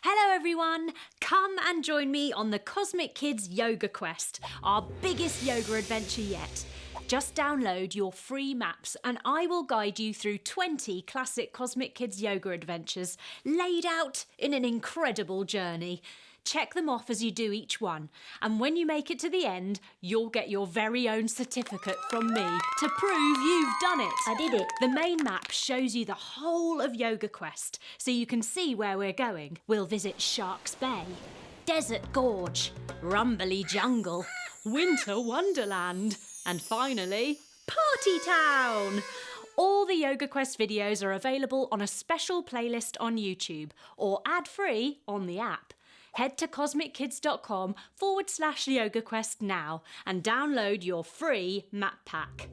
Hello everyone! Come and join me on the Cosmic Kids Yoga Quest, our biggest yoga adventure yet. Just download your free maps and I will guide you through 20 classic Cosmic Kids yoga adventures laid out in an incredible journey. Check them off as you do each one, and when you make it to the end, you'll get your very own certificate from me to prove you've done it. I did it. The main map shows you the whole of Yoga Quest, so you can see where we're going. We'll visit Shark's Bay, Desert Gorge, Rumbly Jungle, Winter Wonderland, and finally, Party Town! All the Yoga Quest videos are available on a special playlist on YouTube or ad-free on the app. Head to cosmickids.com/YogaQuest now and download your free map pack.